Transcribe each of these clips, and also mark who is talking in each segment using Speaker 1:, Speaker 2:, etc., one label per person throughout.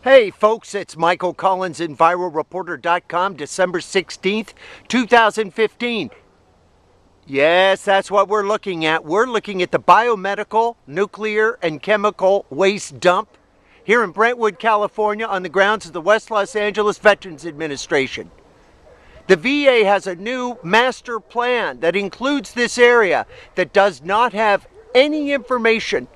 Speaker 1: Hey folks, it's Michael Collins, EnviroReporter.com, December 16th, 2015. Yes, that's what we're looking at. We're looking at the biomedical, nuclear, and chemical waste dump here in Brentwood, California, on the grounds of the West Los Angeles Veterans Administration. The VA has a new master plan that includes this area that does not have any information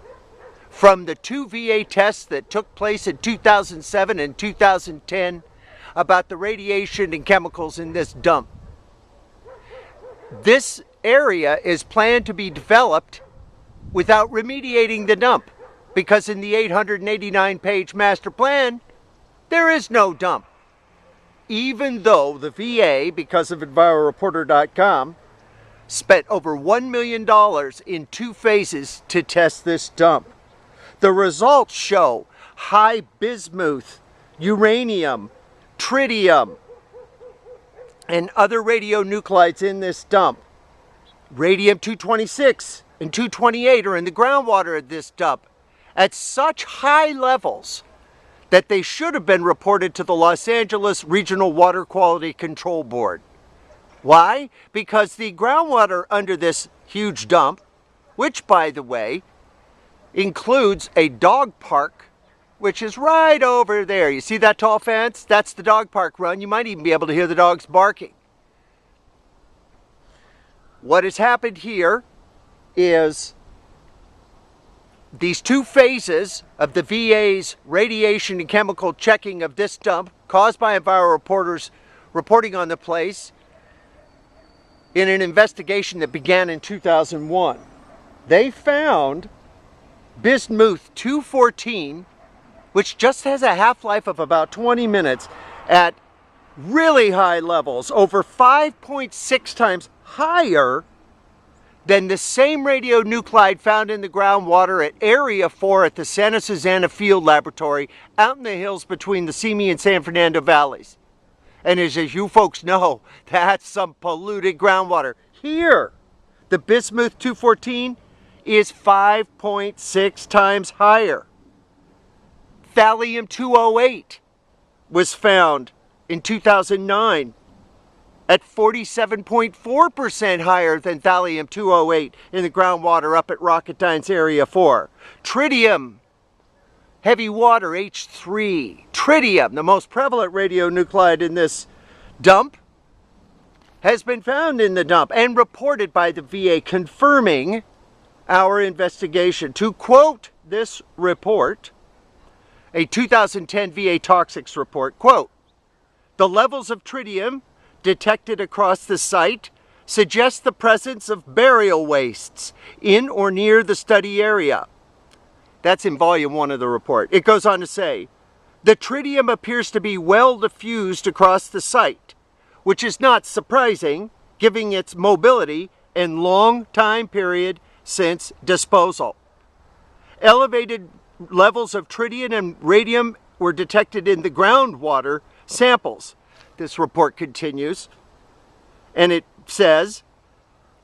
Speaker 1: from the two VA tests that took place in 2007 and 2010 about the radiation and chemicals in this dump. This area is planned to be developed without remediating the dump, because in the 889-page master plan, there is no dump. Even though the VA, because of EnviroReporter.com, spent over $1 million in 2 phases to test this dump. The results show high bismuth, uranium, tritium, and other radionuclides in this dump. Radium-226 and 228 are in the groundwater at this dump at such high levels that they should have been reported to the Los Angeles Regional Water Quality Control Board. Why? Because the groundwater under this huge dump, which, by the way, includes a dog park, which is right over there. You see that tall fence? That's the dog park run. You might even be able to hear the dogs barking. What has happened here is these 2 phases of the VA's radiation and chemical checking of this dump, caused by EnviroReporters reporting on the place in an investigation that began in 2001. They found bismuth 214, which just has a half-life of about 20 minutes, at really high levels, over 5.6 times higher than the same radionuclide found in the groundwater at Area 4 at the Santa Susana Field Laboratory out in the hills between the Simi and San Fernando valleys. And as you folks know, that's some polluted groundwater. Here, the bismuth 214 is 5.6 times higher. Thallium-208 was found in 2009 at 47.4% higher than thallium-208 in the groundwater up at Rocketine's Area 4. Tritium, heavy water, H3. Tritium, the most prevalent radionuclide in this dump, has been found in the dump and reported by the VA, confirming our investigation. To quote this report, a 2010 VA toxics report, quote, "The levels of tritium detected across the site suggest the presence of burial wastes in or near the study area." That's in volume 1 of the report. It goes on to say, "The tritium appears to be well diffused across the site, which is not surprising given its mobility and long time period since disposal. Elevated levels of tritium and radium were detected in the groundwater samples." This report continues, and it says,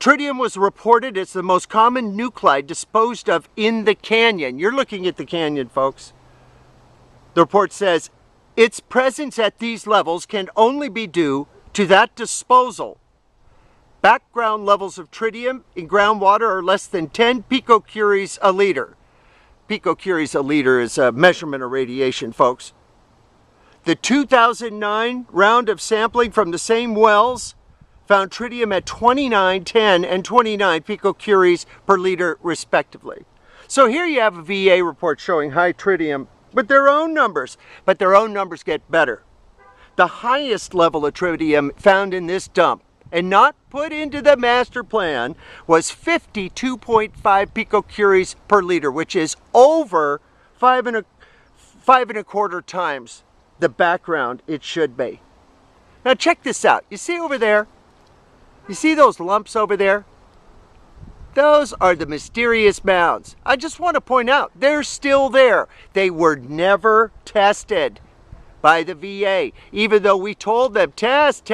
Speaker 1: "Tritium was reported as the most common nuclide disposed of in the canyon." You're looking at the canyon, folks. The report says, "Its presence at these levels can only be due to that disposal. Background levels of tritium in groundwater are less than 10 picocuries a liter." Picocuries a liter is a measurement of radiation, folks. The 2009 round of sampling from the same wells found tritium at 29, 10, and 29 picocuries per liter, respectively. So here you have a VA report showing high tritium with their own numbers, but their own numbers get better. The highest level of tritium found in this dump, and not put into the master plan, was 52.5 picocuries per liter, which is over 5.25 times the background it should be. Now check this out. You see over there? You see those lumps over there? Those are the mysterious mounds. I just want to point out, they're still there. They were never tested by the VA, even though we told them, test.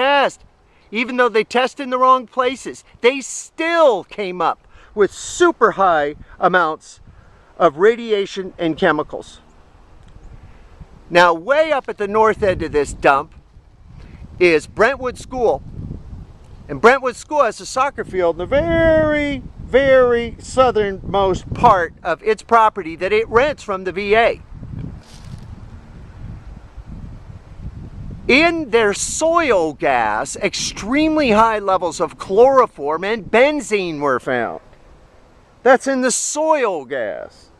Speaker 1: Even though they test in the wrong places, they still came up with super high amounts of radiation and chemicals. Now, way up at the north end of this dump is Brentwood School. And Brentwood School has a soccer field in the very, very southernmost part of its property that it rents from the VA. In their soil gas, extremely high levels of chloroform and benzene were found. That's in the soil gas.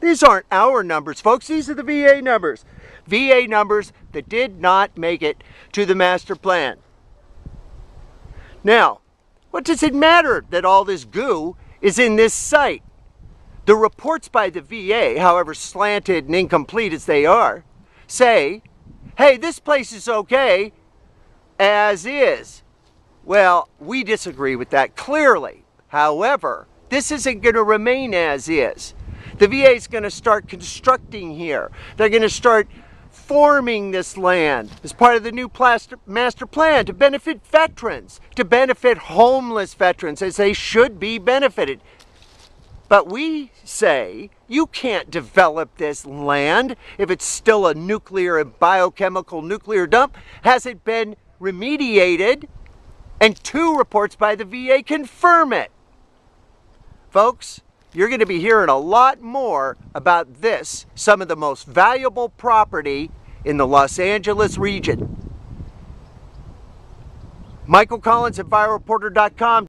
Speaker 1: These aren't our numbers, folks. These are the VA numbers. VA numbers that did not make it to the master plan. Now, what does it matter that all this goo is in this site? The reports by the VA, however slanted and incomplete as they are, say, hey, this place is okay as is. Well, we disagree with that clearly. However, this isn't going to remain as is. The VA is going to start constructing here. They're going to start forming this land as part of the new master plan to benefit veterans, to benefit homeless veterans as they should be benefited. But we say you can't develop this land if it's still a nuclear and biochemical nuclear dump. Has it been remediated? And 2 reports by the VA confirm it. Folks, you're going to be hearing a lot more about this, some of the most valuable property in the Los Angeles region. Michael Collins at BioReporter.com.